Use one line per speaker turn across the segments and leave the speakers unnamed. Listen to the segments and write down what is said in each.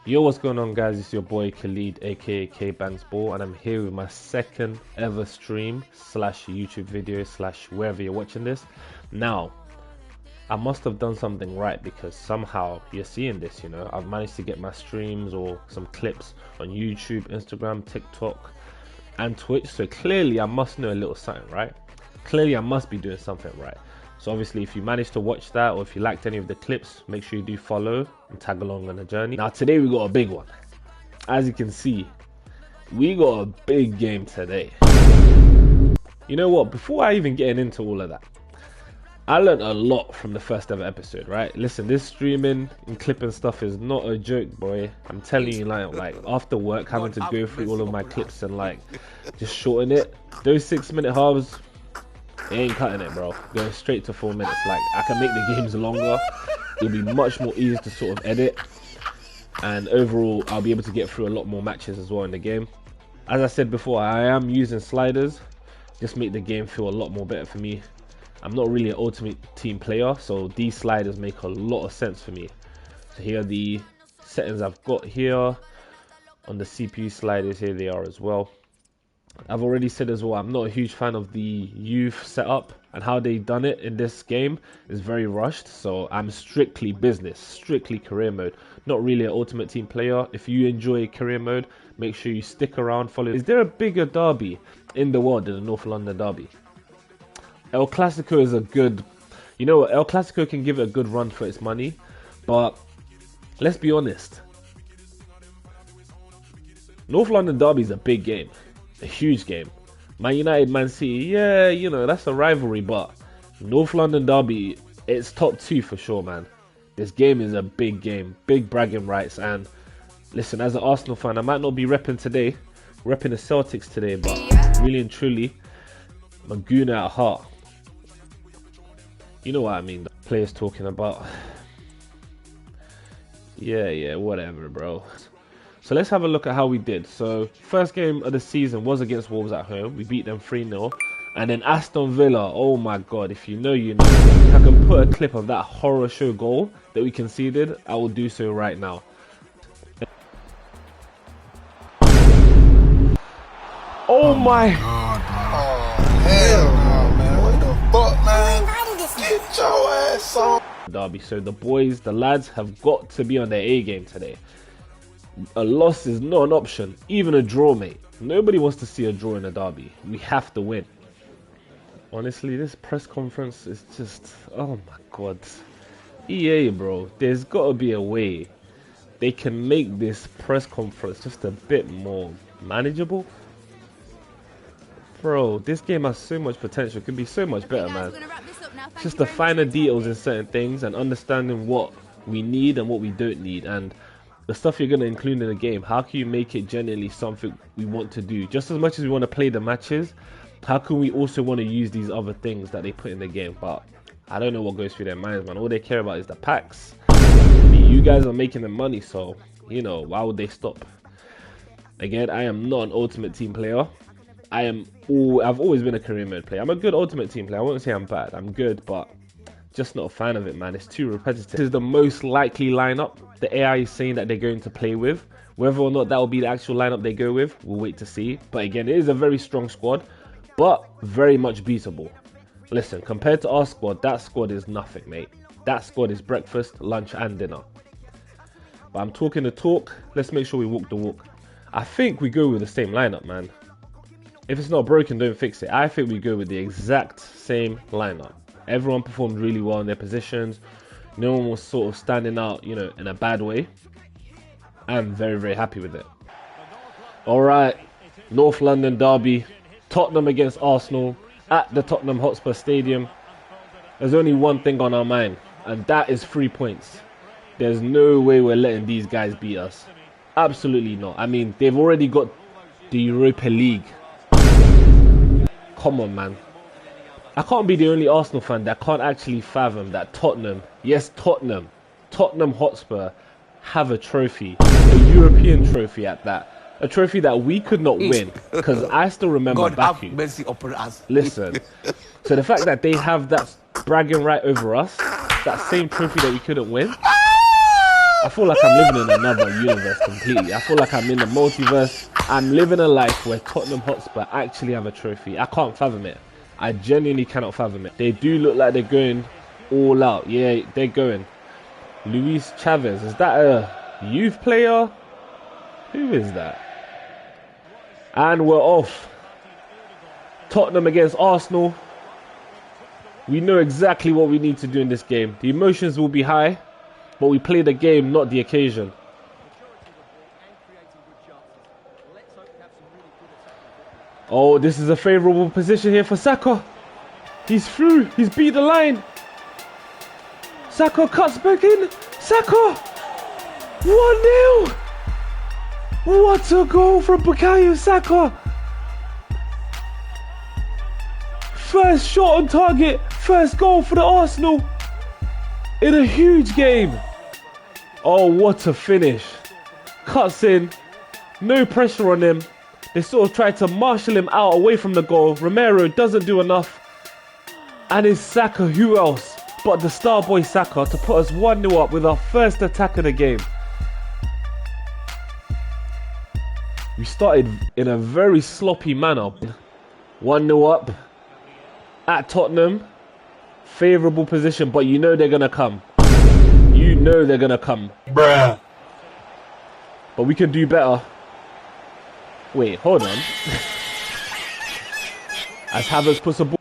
Yo, what's going on, guys? It's your boy Kh+lid, aka K-Bangs Ball, and I'm here with my second ever stream slash YouTube video slash wherever you're watching this. Now, I must have done something right because somehow you're seeing this, you know. I've managed to get my streams or some clips on YouTube, Instagram, TikTok, and Twitch. So clearly I must know a little something, right? Clearly I must be doing something right. So obviously if you managed to watch that or if you liked any of the clips, make sure you do follow and tag along on the journey. Now today we got a big one. As you can see, we got a big game today. You know what, before I even get into all of that, I learned a lot from the first ever episode, right? Listen, this streaming and clipping stuff is not a joke, boy. I'm telling you, like after work, having to go through all of my clips and like just shorten it. Those 6-minute halves, it ain't cutting it, bro. Going straight to 4 minutes. Like, I can make the games longer. It'll be much more easy to sort of edit. And overall, I'll be able to get through a lot more matches as well in the game. As I said before, I am using sliders. Just make the game feel a lot more better for me. I'm not really an ultimate team player, so these sliders make a lot of sense for me. So here are the settings I've got here. On the CPU sliders, here they are as well. I've already said as well, I'm not a huge fan of the youth setup, and how they done it in this game is very rushed. So I'm strictly business, strictly career mode, not really an ultimate team player. If you enjoy career mode, make sure you stick around, follow. Is there a bigger derby in the world than the North London derby? El Clasico is a good, you know what, El Clasico can give it a good run for its money, but let's be honest, North London derby is a big game. A huge game. Man United, Man City, yeah, you know, that's a rivalry, but North London derby, it's top 2 for sure, man. This game is a big game, big bragging rights. And listen, as an Arsenal fan, I might not be repping today, repping the Celtics today, but really and truly, I'm a gooner at heart. You know what I mean, the players talking about. Yeah, whatever, bro. So let's have a look at how we did. So first game of the season was against Wolves at home. We beat them 3-0. And then Aston Villa, oh my god, if you know, you know. If I can put a clip of that horror show goal that we conceded, I will do so right now. Oh my god, man.
Oh hell no, man. What the fuck, man? Get your ass on.
Derby. So the boys, the lads have got to be on their A game today. A loss is not an option, even a draw, mate. Nobody wants to see a draw in a derby. We have to win. Honestly, this press conference is just, oh my god. EA, bro, there's got to be a way they can make this press conference just a bit more manageable. Bro, this game has so much potential. It could be so much better, man. Just the finer details in certain things and understanding what we need and what we don't need, and the stuff you're going to include in the game. How can you make it genuinely something we want to do? Just as much as we want to play the matches, how can we also want to use these other things that they put in the game? But I don't know what goes through their minds, man. All they care about is the packs. I mean, you guys are making the money, so, you know, why would they stop? Again, I am not an ultimate team player. I've always been a career mode player. I'm a good ultimate team player. I won't say I'm bad. I'm good, but just not a fan of it, man. It's too repetitive. This is the most likely lineup the AI is saying that they're going to play with. Whether or not that will be the actual lineup they go with, we'll wait to see. But again, it is a very strong squad, but very much beatable. Listen, compared to our squad, that squad is nothing, mate. That squad is breakfast, lunch, and dinner. But I'm talking the talk. Let's make sure we walk the walk. I think we go with the same lineup, man. If it's not broken, don't fix it. I think we go with the exact same lineup. Everyone performed really well in their positions. No one was sort of standing out, you know, in a bad way. I'm very, very happy with it. Alright, North London derby. Tottenham against Arsenal at the Tottenham Hotspur Stadium. There's only one thing on our mind, and that is 3 points. There's no way we're letting these guys beat us. Absolutely not. I mean, they've already got the Europa League. Come on, man. I can't be the only Arsenal fan that can't actually fathom that Tottenham, yes, Tottenham Hotspur have a trophy, a European trophy at that. A trophy that we could not win, because I still remember Baku. Listen, so the fact that they have that bragging right over us, that same trophy that we couldn't win, I feel like I'm living in another universe completely. I feel like I'm in a multiverse. I'm living a life where Tottenham Hotspur actually have a trophy. I can't fathom it. I genuinely cannot fathom it. They do look like they're going all out. Yeah, they're going. Luis Chavez, is that a youth player? Who is that? And we're off. Tottenham against Arsenal. We know exactly what we need to do in this game. The emotions will be high, but we play the game, not the occasion. Oh, this is a favourable position here for Saka. He's through. He's beat the line. Saka cuts back in. Saka! 1-0! What a goal from Bukayo Saka! First shot on target. First goal for the Arsenal. In a huge game. Oh, what a finish. Cuts in. No pressure on him. They sort of tried to marshal him out away from the goal. Romero doesn't do enough. And it's Saka, who else but the star boy Saka, to put us 1-0 up with our first attack of the game. We started in a very sloppy manner. 1-0 up at Tottenham. Favourable position, but you know they're going to come. You know they're going to come.
Bruh.
But we can do better. Wait, hold on. As Havertz puts a ball.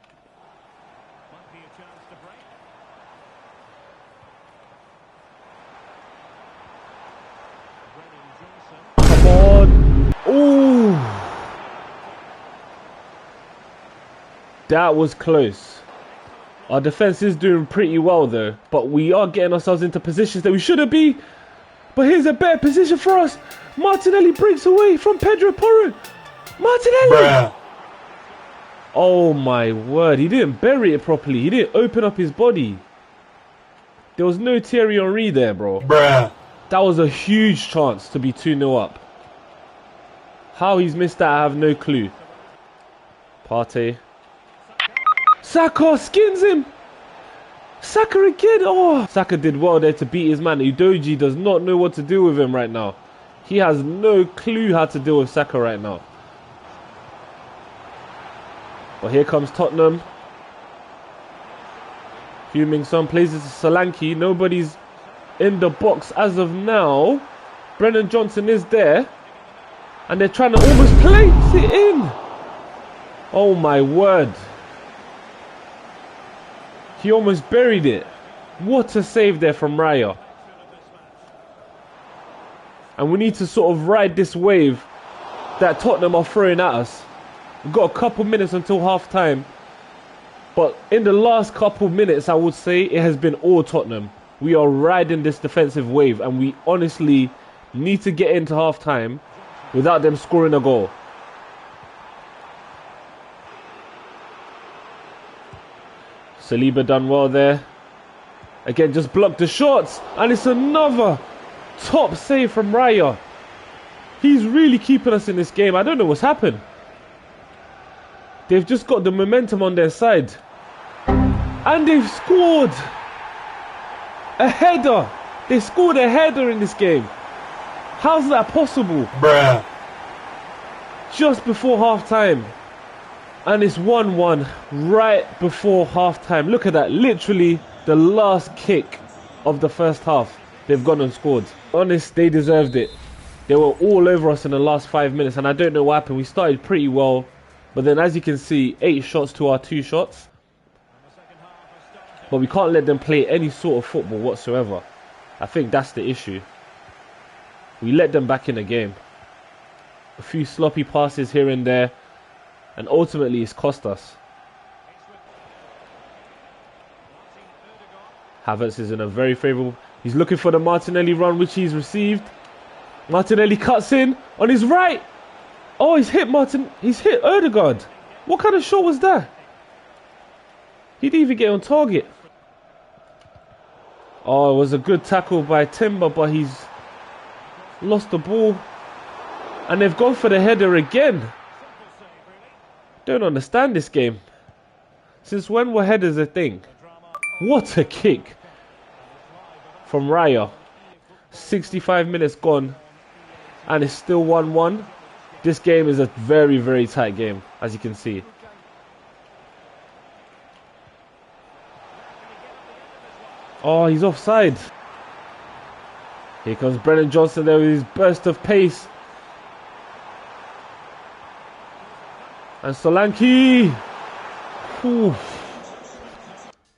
Come on. Ooh. That was close. Our defence is doing pretty well though, but we are getting ourselves into positions that we shouldn't be. But here's a better position for us. Martinelli breaks away from Pedro Porro. Martinelli!
Bruh.
Oh my word, he didn't bury it properly. He didn't open up his body. There was no Thierry Henry there, bro.
Bruh.
That was a huge chance to be 2-0 up. How he's missed that, I have no clue. Partey. Saka skins him. Saka again. Oh, Saka did well there to beat his man. Udogie does not know what to do with him right now. He has no clue how to deal with Saka right now. But here comes Tottenham. Heung-min Son plays it to Solanke. Nobody's in the box as of now. Brennan Johnson is there. And they're trying to almost place it in. Oh my word. He almost buried it. What a save there from Raya. And we need to sort of ride this wave that Tottenham are throwing at us. We've got a couple minutes until half time. But in the last couple minutes, I would say it has been all Tottenham. We are riding this defensive wave and we honestly need to get into half time without them scoring a goal. Saliba done well there. Again, just blocked the shots. And it's another top save from Raya. He's really keeping us in this game. I don't know what's happened. They've just got the momentum on their side. And they've scored a header. They scored a header in this game. How's that possible?
Bruh.
Just before half time. And it's 1-1 right before half time. Look at that. Literally the last kick of the first half. They've gone and scored. Honest, they deserved it. They were all over us in the last 5 minutes. And I don't know what happened. We started pretty well. But then as you can see, 8 shots to our 2 shots. But we can't let them play any sort of football whatsoever. I think that's the issue. We let them back in the game. A few sloppy passes here and there. And ultimately it's cost us. Havertz is in a very favourable... He's looking for the Martinelli run which he's received. Martinelli cuts in on his right. Oh, he's hit He's hit Ødegaard. What kind of shot was that? He didn't even get on target. Oh, it was a good tackle by Timber, but he's lost the ball. And they've gone for the header again. Don't understand this game. Since when were headers a thing? What a kick from Raya. 65 minutes gone, and it's still 1-1. This game is a very, very tight game, as you can see. Oh, he's offside. Here comes Brennan Johnson there with his burst of pace. And Solanke. Whew.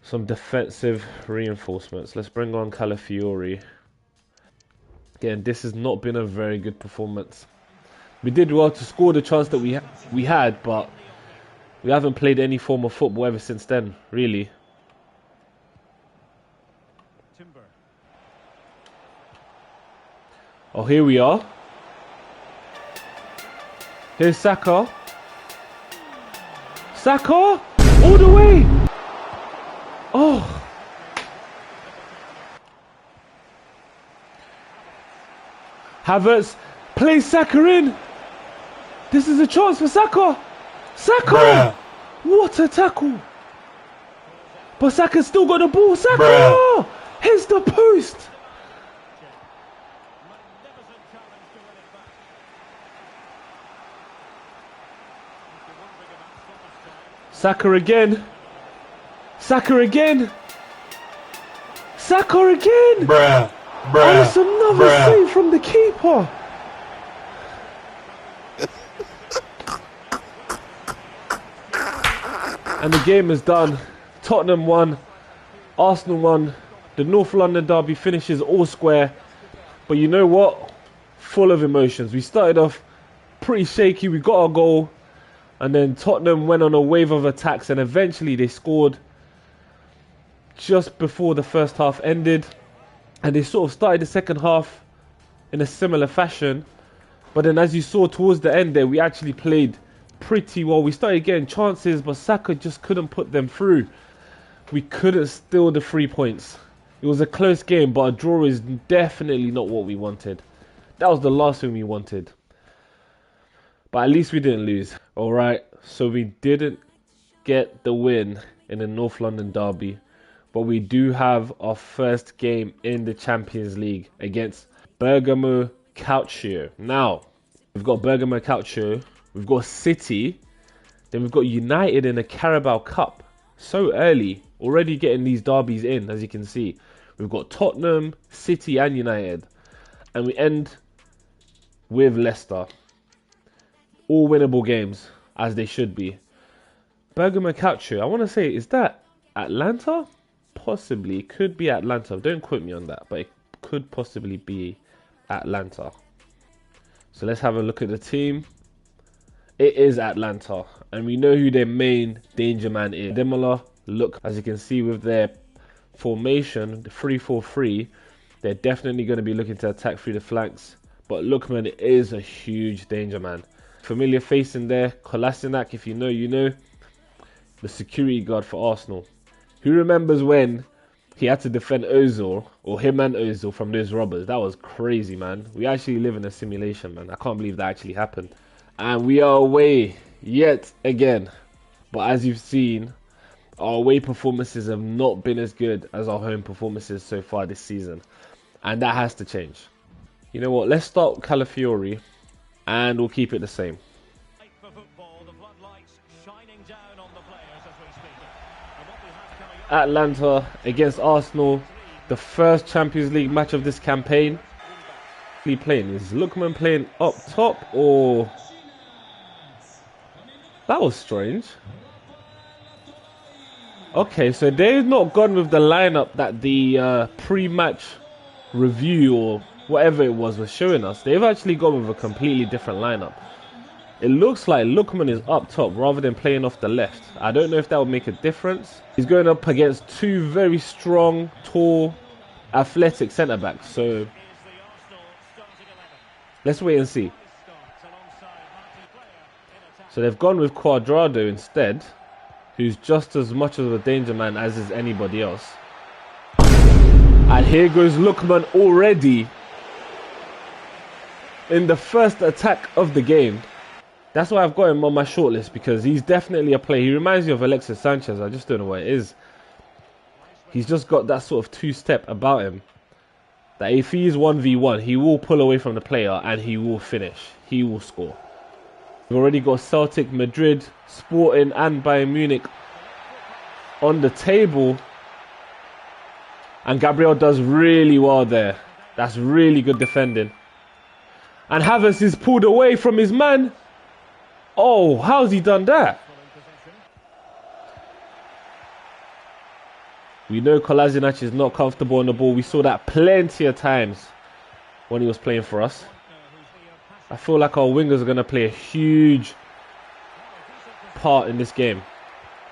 Some defensive reinforcements. Let's bring on Calafiori. Again, this has not been a very good performance. We did well to score the chance that we had, but we haven't played any form of football ever since then, really. Oh, here we are. Here's Saka. Saka! All the way! Oh! Havertz plays Saka in! This is a chance for Saka! Saka! Bruh. What a tackle! But Saka's still got the ball! Saka! Bruh. Here's the post! Saka again. Saka again. Saka again.
Bruh. Bruh.
And it's another save from the keeper. And the game is done. Tottenham won. Arsenal won. The North London derby finishes all square. But you know what? Full of emotions. We started off pretty shaky. We got our goal. And then Tottenham went on a wave of attacks, and eventually they scored just before the first half ended. And they sort of started the second half in a similar fashion. But then as you saw towards the end there, we actually played pretty well. We started getting chances, but Saka just couldn't put them through. We couldn't steal the 3 points. It was a close game, but a draw is definitely not what we wanted. That was the last thing we wanted. But at least we didn't lose. Alright, so we didn't get the win in the North London derby. But we do have our first game in the Champions League against Bergamo Calcio. Now, we've got Bergamo Calcio, we've got City, then we've got United in the Carabao Cup. So early, already getting these derbies in, as you can see. We've got Tottenham, City and United. And we end with Leicester. All winnable games, as they should be. Bergamo Calcio, I want to say, is that Atlanta? Possibly. Could be Atlanta. Don't quote me on that, but it could possibly be Atlanta. So let's have a look at the team. It is Atlanta, and we know who their main danger man is. Demola, look, as you can see with their formation, the 3-4-3, they're definitely going to be looking to attack through the flanks. But Lookman is a huge danger man. Familiar face in there, Kolasinac, if you know, you know. The security guard for Arsenal. Who remembers when he had to defend Ozil, or him and Ozil, from those robbers? That was crazy, man. We actually live in a simulation, man. I can't believe that actually happened. And we are away yet again. But as you've seen, our away performances have not been as good as our home performances so far this season. And that has to change. You know what? Let's start with Calafiori. And we'll keep it the same. Atlanta against Arsenal. The first Champions League match of this campaign. Is Lookman playing up top, or... That was strange. Okay, so they've not gone with the lineup that the pre-match review or whatever it was showing us. They've actually gone with a completely different lineup. It looks like Lookman is up top rather than playing off the left. I don't know if that would make a difference. He's going up against two very strong, tall, athletic centre-backs. So let's wait and see. So they've gone with Cuadrado instead, who's just as much of a danger man as is anybody else. And here goes Lookman already in the first attack of the game. That's why I've got him on my shortlist, because he's definitely a player. He reminds me of Alexis Sanchez. I just don't know what it is. He's just got that sort of two-step about him. that if he is 1v1, he will pull away from the player and he will finish. He will score. We've already got Celtic, Madrid, Sporting and Bayern Munich on the table. And Gabriel does really well there. That's really good defending. And Havertz is pulled away from his man. Oh, how's he done that? We know Kh+lid is not comfortable on the ball. We saw that plenty of times when he was playing for us. I feel like our wingers are going to play a huge part in this game.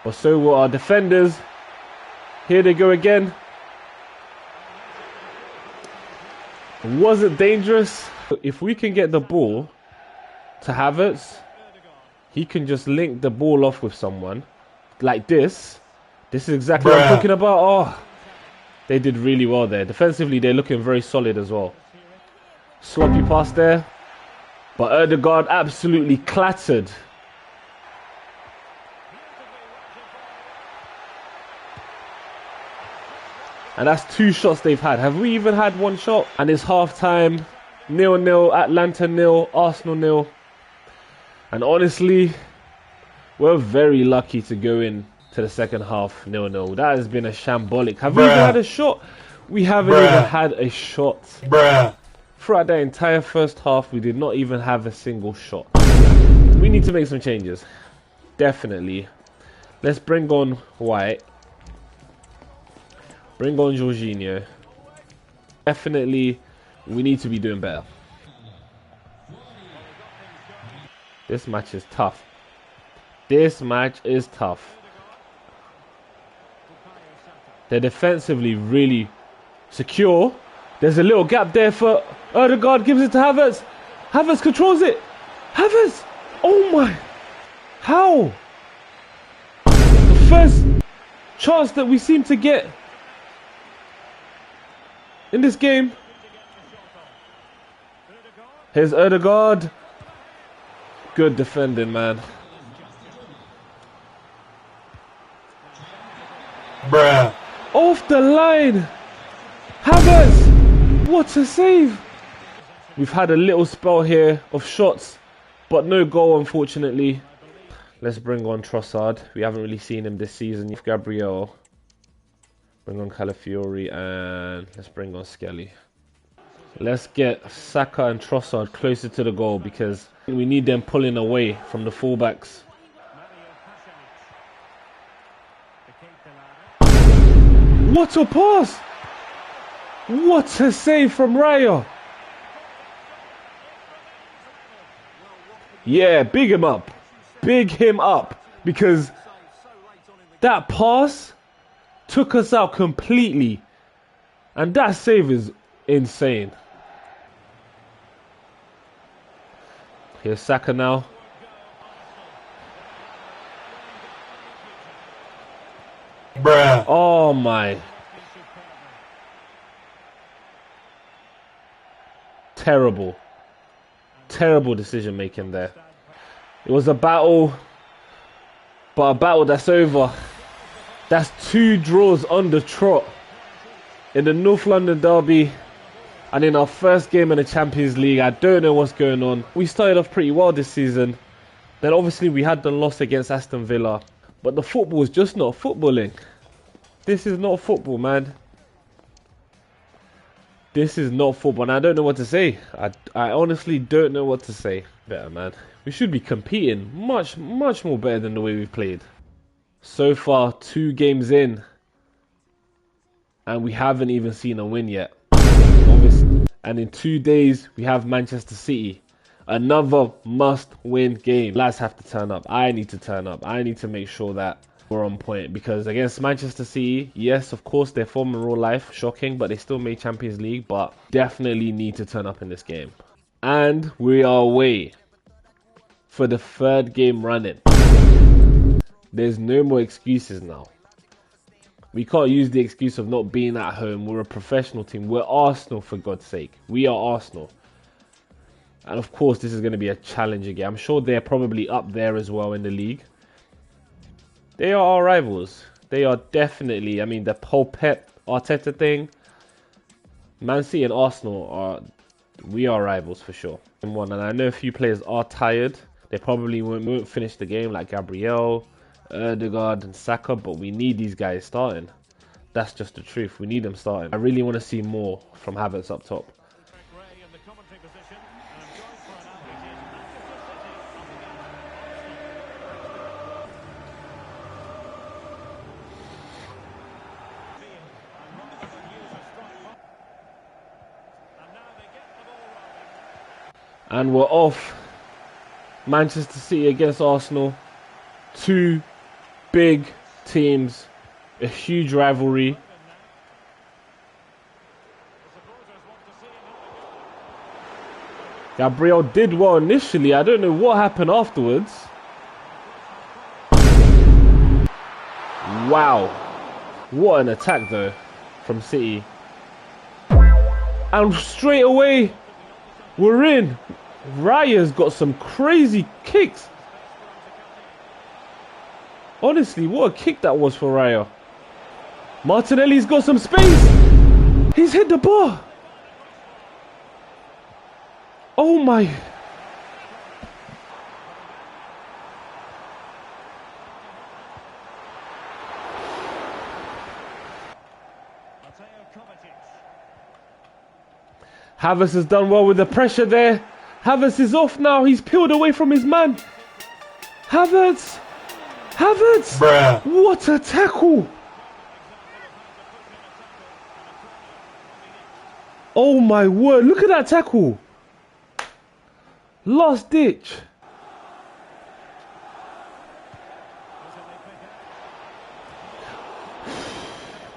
But so will our defenders. Here they go again. Was it dangerous? If we can get the ball to Havertz, he can just link the ball off with someone like this. This is exactly what I'm talking about. Oh, they did really well there. Defensively, they're looking very solid as well. Sloppy pass there. But Ødegaard absolutely clattered. And that's 2 shots they've had. Have we even had 1 shot? And it's half time. 0-0. Atlanta 0. Arsenal 0. And honestly, we're very lucky to go in to the second half 0-0. That has been a shambolic. Have we even had a shot? We haven't even had a shot. Throughout the entire first half, we did not even have a single shot. We need to make some changes. Definitely. Let's bring on White. Bring on Jorginho. Definitely, we need to be doing better. This match is tough. This match is tough. They're defensively really secure. There's a little gap there for Ødegaard, gives it to Havertz. Havertz controls it. Havertz! Oh my! How? The first chance that we seem to get in this game. Here's Ødegaard. Good defending, man. Off the line. Havertz. What a save. We've had a little spell here of shots, but no goal, unfortunately. Let's bring on Trossard. We haven't really seen him this season. Gabriel. Bring on Calafiori and let's bring on Skelly. Let's get Saka and Trossard closer to the goal because we need them pulling away from the fullbacks. What a pass! What a save from Raya! Yeah, big him up. Big him up. Because that pass took us out completely. And that save is insane. Here's Saka now. Oh my. Terrible. Terrible decision making there. It was a battle, but a battle that's over. That's 2 draws on the trot in the North London derby and in our first game in the Champions League. I don't know what's going on. We started off pretty well this season. Then obviously we had the loss against Aston Villa. But the football is just not footballing. This is not football, man. This is not football, and I don't know what to say. I honestly don't know what to say. Better, man. We should be competing much more better than the way we've played. So far, 2 games in, and we haven't even seen a win yet. Obviously. And in 2 days, we have Manchester City. Another must-win game. Lads have to turn up. I need to turn up. I need to make sure that we're on point, because against Manchester City, yes, of course, their form in real life, shocking, but they still made Champions League, but definitely need to turn up in this game. And we are away for the 3rd game running. There's no more excuses now. We can't use the excuse of not being at home. We're a professional team. We're Arsenal, for God's sake. We are Arsenal. And of course, this is going to be a challenge again. I'm sure they're probably up there as well in the league. They are our rivals. They are definitely, I mean, the whole Pep Arteta thing, Man City and Arsenal we are rivals for sure. And I know a few players are tired. They probably won't finish the game, like Gabriel, Ødegaard and Saka, but we need these guys starting. That's just the truth. We need them starting. I really want to see more from Havertz up top. And we're off. Manchester City against Arsenal. Two big teams. A huge rivalry. Gabriel did well initially. I don't know what happened afterwards. Wow. What an attack though from City. And straight away we're in. Raya's got some crazy kicks. Honestly, what a kick that was for Raya. Martinelli's got some space. He's hit the bar. Oh my. Havertz has done well with the pressure there. Havertz is off now. He's peeled away from his man. Havertz. Havertz.
Bruh.
What a tackle. Oh my word. Look at that tackle. Last ditch.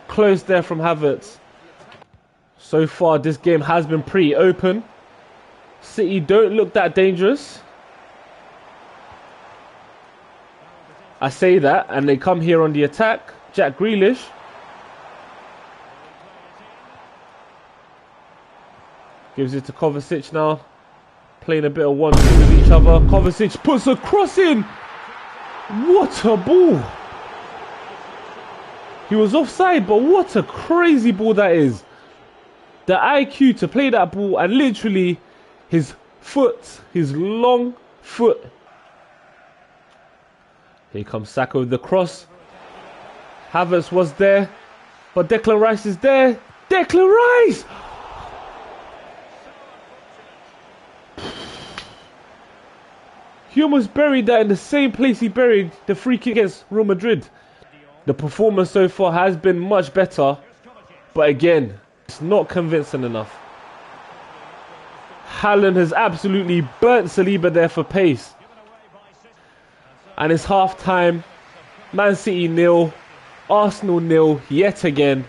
Close there from Havertz. So far, this game has been pretty open. City don't look that dangerous. I say that, and they come here on the attack. Jack Grealish. Gives it to Kovacic now. Playing a bit of 1-2 with each other. Kovacic puts a cross in. What a ball. He was offside, but what a crazy ball that is. The IQ to play that ball and literally his foot, his long foot. Here comes Saka with the cross. Havertz was there, but Declan Rice is there. Declan Rice! He almost buried that in the same place he buried the free kick against Real Madrid. The performance so far has been much better, but again, it's not convincing enough. Haaland has absolutely burnt Saliba there for pace. And it's half time. Man City 0, Arsenal 0 yet again.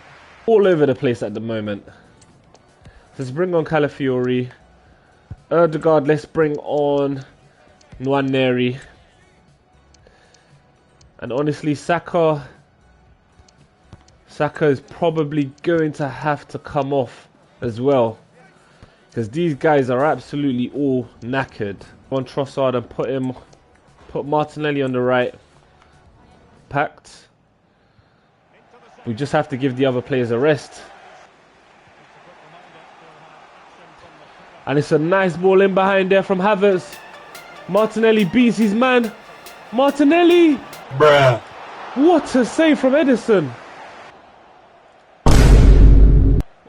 All over the place at the moment. Let's bring on Calafiori. Ødegaard, let's bring on Nwaneri. And honestly, Saka is probably going to have to come off as well, because these guys are absolutely all knackered. On Trossard and put Martinelli on the right. Packed. We just have to give the other players a rest. And it's a nice ball in behind there from Havertz. Martinelli beats his man. Martinelli!
Bruh.
What a save from Edison.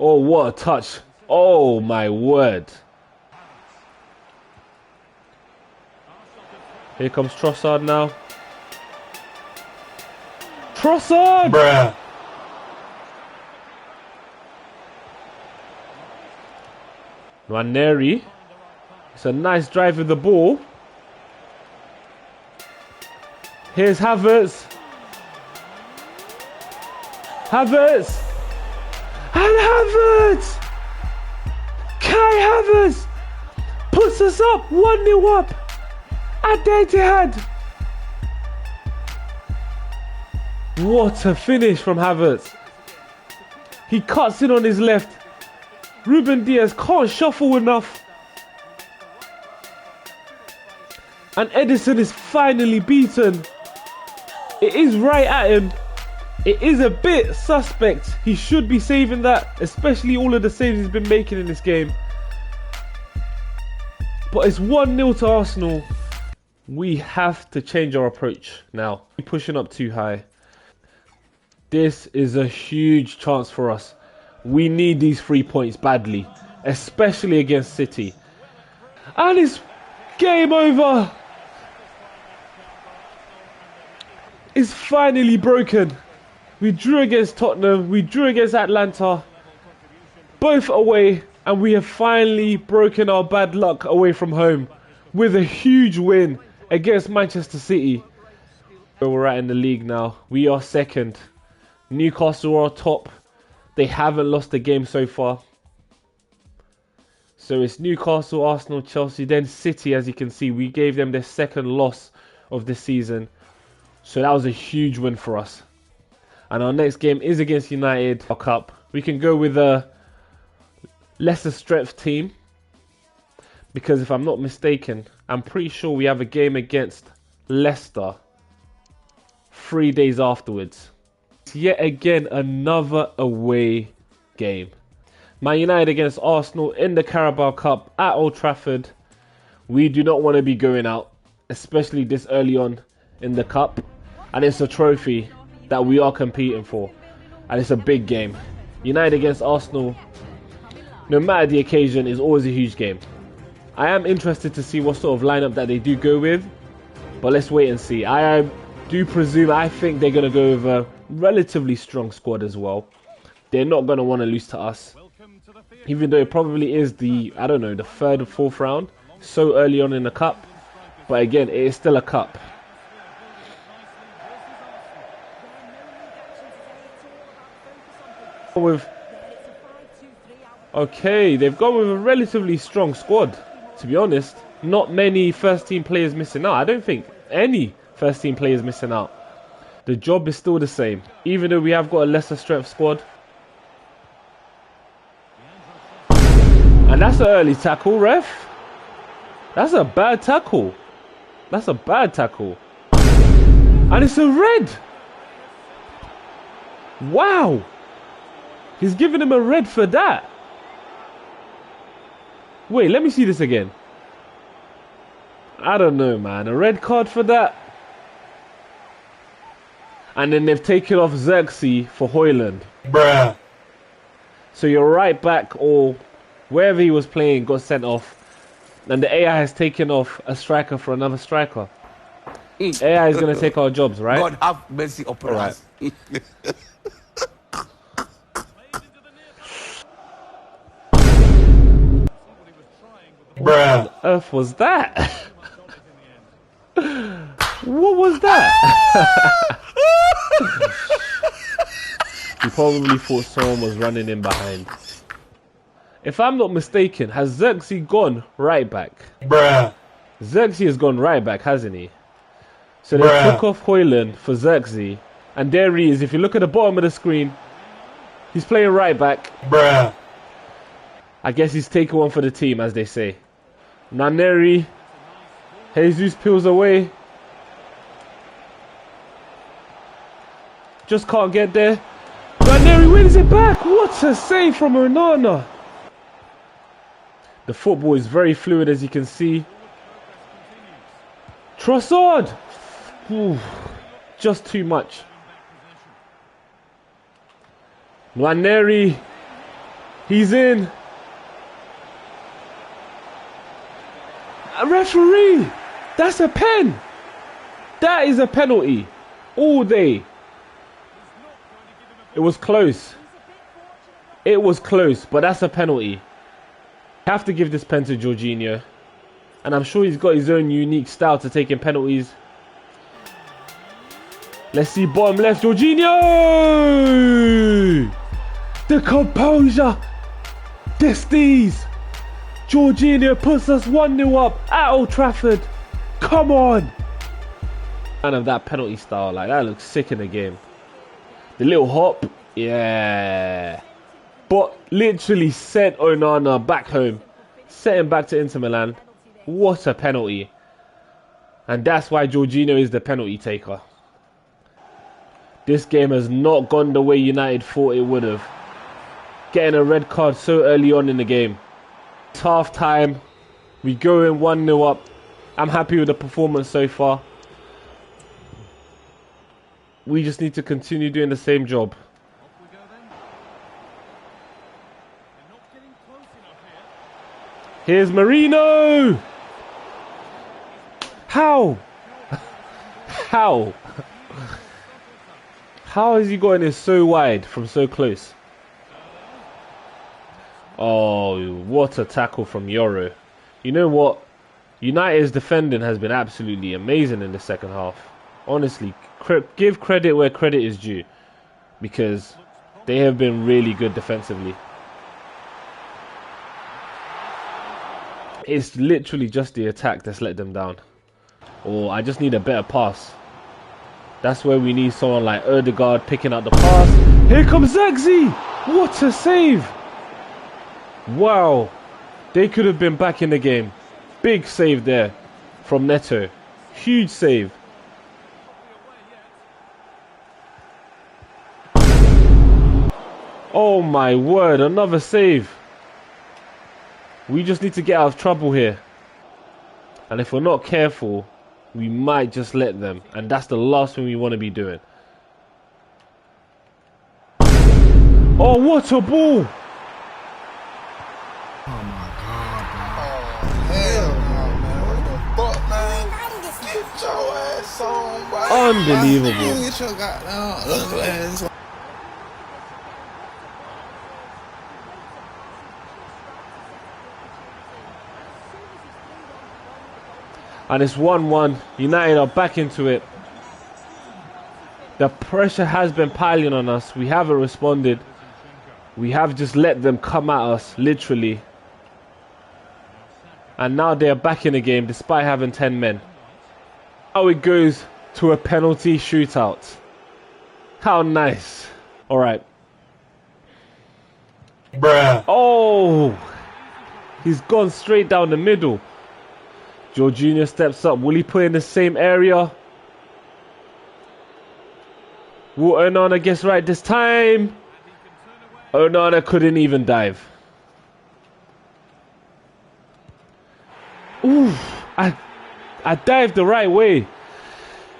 Oh, what a touch. Oh, my word. Here comes Trossard now. Trossard!
Bruh.
Nwaneri. It's a nice drive with the ball. Here's Havertz. Havertz! And Havertz! Kai Havertz puts us up 1-0 up at the Etihad. What a finish from Havertz. He cuts in on his left. Ruben Diaz can't shuffle enough. And Edison is finally beaten. It is right at him, It is a bit suspect. He should be saving that, especially all of the saves he's been making in this game. But it's 1-0 to Arsenal. We have to change our approach now. Pushing up too high. This is a huge chance for us. We need these 3 points badly, especially against City. And it's game over. It's finally broken. We drew against Tottenham, we drew against Atlanta, both away, and we have finally broken our bad luck away from home with a huge win against Manchester City. We're at in the league now. We are second. Newcastle are top. They haven't lost a game so far. So it's Newcastle, Arsenal, Chelsea, then City. As you can see, we gave them their second loss of the season. So that was a huge win for us. And our next game is against United, our cup. We can go with a lesser strength team. Because if I'm not mistaken, I'm pretty sure we have a game against Leicester 3 days afterwards. It's yet again another away game. Man United against Arsenal in the Carabao Cup at Old Trafford. We do not want to be going out, especially this early on in the cup. And it's a trophy that we are competing for, and it's a big game. United against Arsenal, no matter the occasion, is always a huge game. I am interested to see what sort of lineup that they do go with, but let's wait and see. I think they're going to go with a relatively strong squad as well. They're not going to want to lose to us, even though it probably is the, I don't know, the 3rd or 4th round, so early on in the cup. But again, it is still a cup. Okay, they've gone with a relatively strong squad, to be honest. Not many first team players missing out. I don't think any first team players missing out. The job is still the same, even though we have got a lesser strength squad. And that's an early tackle, ref. That's a bad tackle. That's a bad tackle. And it's a red. Wow. He's giving him a red for that. Wait, let me see this again. I don't know, man. A red card for that. And then they've taken off Xerxes for Højlund.
Bruh.
So your right back or wherever he was playing got sent off. And the AI has taken off a striker for another striker. AI is going to take our jobs, right?
God have mercy upon us.
Bruh.
What on earth was that? What was that? He probably thought someone was running in behind. If I'm not mistaken, has Xerxes gone right back?
Bruh.
Xerxes has gone right back, hasn't he? So they took off Højlund for Xerxes. And there he is. If you look at the bottom of the screen, he's playing right back.
Bruh.
I guess he's taking one for the team, as they say. Naneri. Jesus peels away. Just can't get there. Naneri wins it back. What a save from Onana. The football is very fluid, as you can see. Trossard. Ooh, just too much. Naneri. He's in. A referee! That's a pen! That is a penalty. All day. It was close. It was close, but that's a penalty. I have to give this pen to Jorginho. And I'm sure he's got his own unique style to taking penalties. Let's see bottom left, Jorginho! The composure! The steez! Jorginho puts us 1-0 up at Old Trafford. Come on! Kind of that penalty style, like that looks sick in the game. The little hop, yeah. But literally sent Onana back home. Sent him back to Inter Milan. What a penalty. And that's why Jorginho is the penalty taker. This game has not gone the way United thought it would have. Getting a red card so early on in the game. It's half time. We go in 1-0 up. I'm happy with the performance so far. We just need to continue doing the same job. Here's Marino! How? How? How has he gotten it so wide from so close? Oh, what a tackle from Yoro. You know what? United's defending has been absolutely amazing in the second half. Honestly, give credit where credit is due. Because they have been really good defensively. It's literally just the attack that's let them down. Or I just need a better pass. That's where we need someone like Odegaard picking up the pass. Here comes Zagzi! What a save! Wow. They could have been back in the game. Big save there from Neto. Huge save. Oh my word, another save. We just need to get out of trouble here. And if we're not careful, we might just let them. And that's the last thing we want to be doing. Oh, what a ball!
Oh my God, bro. Oh, hell no, man. What the fuck, man? Get your ass on, bro.
Unbelievable.
Get your goddamn ugly ass on.
And it's 1-1. United are back into it. The pressure has been piling on us. We haven't responded. We have just let them come at us, literally. And now they're back in the game despite having 10 men. Now it goes to a penalty shootout. How nice. Alright.
Bruh.
Oh! He's gone straight down the middle. Jorginho steps up. Will he put in the same area? Will Onana guess right this time? Onana couldn't even dive. Ooh, I dived the right way.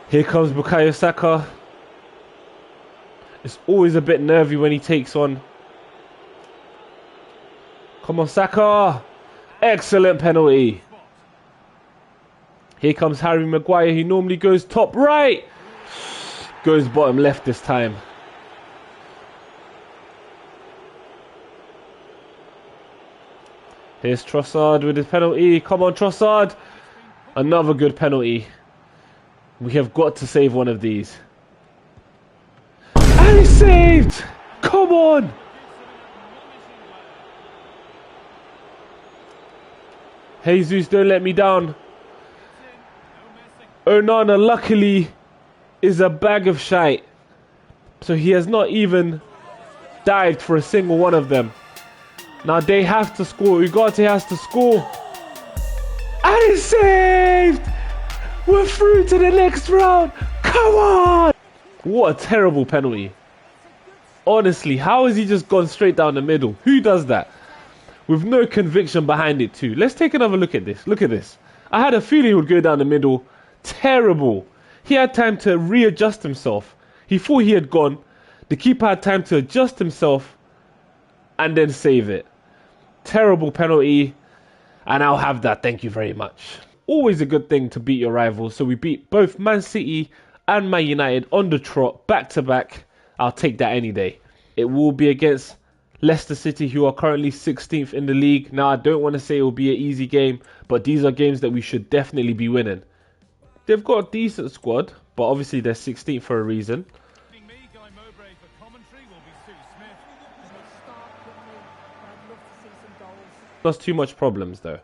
Here comes Bukayo Saka. It's always a bit nervy when he takes on. Come on, Saka. Excellent penalty. Here comes Harry Maguire. He normally goes top right. Goes bottom left this time. Here's Trossard with his penalty. Come on, Trossard. Another good penalty. We have got to save one of these. And he's saved! Come on! Jesus, don't let me down. Onana, luckily, is a bag of shite. So he has not even dived for a single one of them. Now they have to score. Ugarte has to score. And it's saved! We're through to the next round. Come on! What a terrible penalty. Honestly, how has he just gone straight down the middle? Who does that? With no conviction behind it too. Let's take another look at this. Look at this. I had a feeling he would go down the middle. Terrible. He had time to readjust himself. He thought he had gone. The keeper had time to adjust himself and then save it. Terrible penalty. And I'll have that. Thank you very much. Always a good thing to beat your rivals. So we beat both Man City and Man United on the trot, back to back. I'll take that any day. It will be against Leicester City, who are currently 16th in the league. Now, I don't want to say it will be an easy game, but these are games that we should definitely be winning. They've got a decent squad, but obviously they're 16th for a reason. Not too much problems though.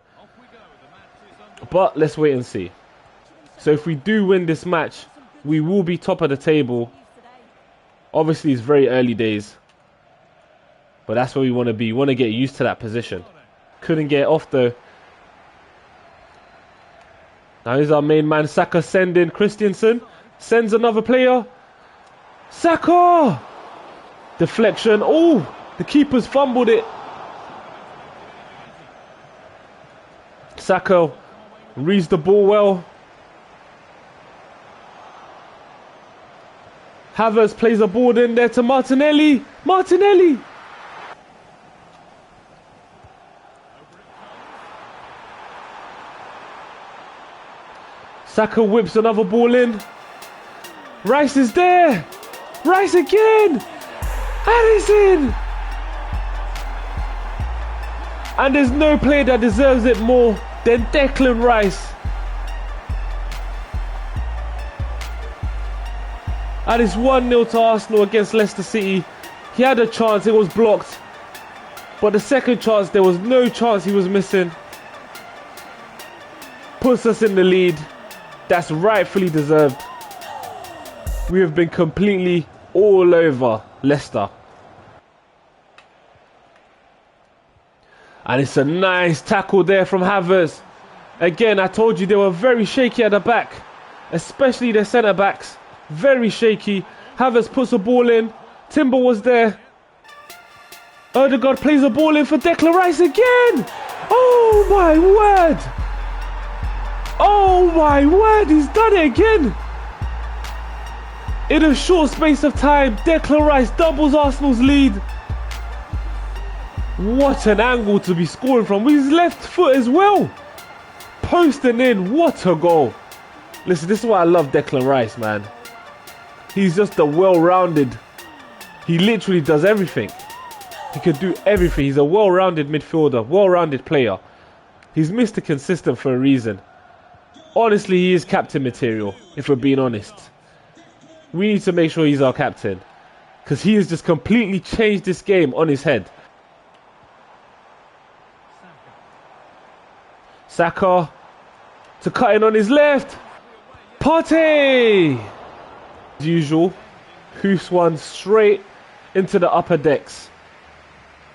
But let's wait and see. So if we do win this match, we will be top of the table. Obviously it's very early days, but that's where we want to be. We want to get used to that position. Couldn't get off though. Now here's our main man Saka sending Christensen. Sends another player. Saka! Deflection. Oh, the keeper's fumbled it. Saka reads the ball well. Havertz plays a ball in there to Martinelli. Martinelli! Saka whips another ball in. Rice is there. Rice again. And it's in. And there's no player that deserves it more than Declan Rice. And it's 1-0 to Arsenal against Leicester City. He had a chance, it was blocked. But the second chance, there was no chance he was missing. Puts us in the lead. That's rightfully deserved. We have been completely all over Leicester. And it's a nice tackle there from Havertz. Again, I told you they were very shaky at the back. Especially their centre-backs. Very shaky. Havertz puts a ball in. Timber was there. Odegaard plays a ball in for Declan Rice again. Oh my word. Oh my word, he's done it again. In a short space of time, Declan Rice doubles Arsenal's lead. What an angle to be scoring from with his left foot as well. Posting in, what a goal. Listen, this is why I love Declan Rice, man. He's just a well-rounded, he literally does everything. He can do everything. He's a well-rounded midfielder, well-rounded player. He's Mr. Consistent for a reason. Honestly, he is captain material, if we're being honest. We need to make sure he's our captain. Because he has just completely changed this game on his head. Saka to cut in on his left. Partey! As usual, Hoofs one straight into the upper decks.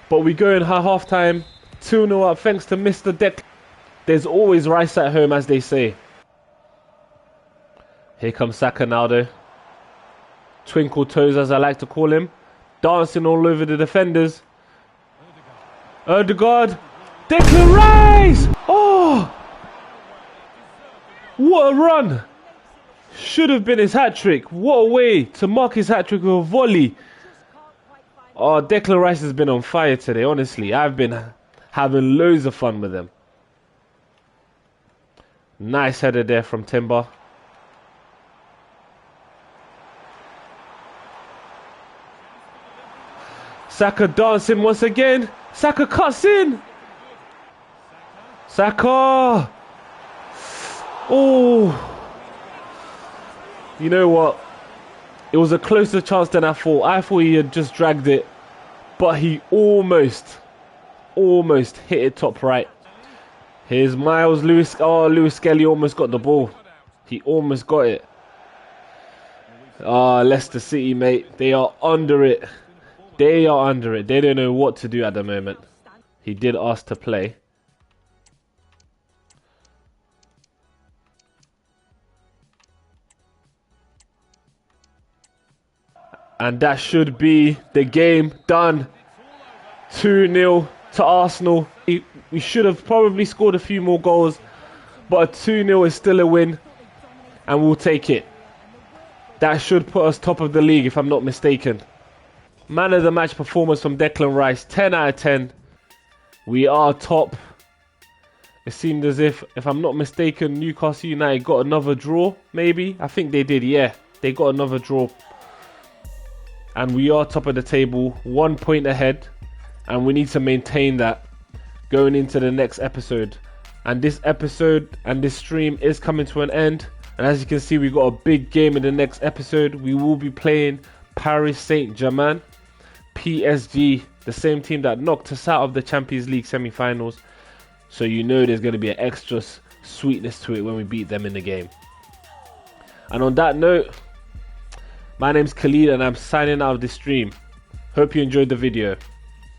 But we go in half time, 2-0 up thanks to Mr. Deck. There's always Rice at home, as they say. Here comes Saka now though. Twinkle toes, as I like to call him. Dancing all over the defenders. Odegaard. Declan Rice! Oh! What a run! Should have been his hat-trick. What a way to mark his hat-trick with a volley. Oh, Declan Rice has been on fire today, honestly. I've been having loads of fun with him. Nice header there from Timber. Saka dancing once again. Saka cuts in. Saka. Oh. You know what? It was a closer chance than I thought. I thought he had just dragged it. But he almost hit it top right. Here's Miles Lewis. Oh, Lewis Skelly almost got the ball. He almost got it. Ah, Leicester City, mate. They are under it. They are under it. They don't know what to do at the moment. He did ask to play. And that should be the game done. 2-0 to Arsenal. We should have probably scored a few more goals. But a 2-0 is still a win. And we'll take it. That should put us top of the league if I'm not mistaken. Man of the match performance from Declan Rice. 10 out of 10. We are top. It seemed as if I'm not mistaken, Newcastle United got another draw. Maybe. I think they did, yeah. They got another draw. And we are top of the table, 1 point ahead, and we need to maintain that going into the next episode. And this episode and this stream is coming to an end, and as you can see, we got a big game in the next episode. We will be playing Paris Saint-Germain, PSG, the same team that knocked us out of the Champions League semi-finals. So you know there's going to be an extra sweetness to it when we beat them in the game. And on that note, my name's Kh+lid and I'm signing out of this stream. Hope you enjoyed the video.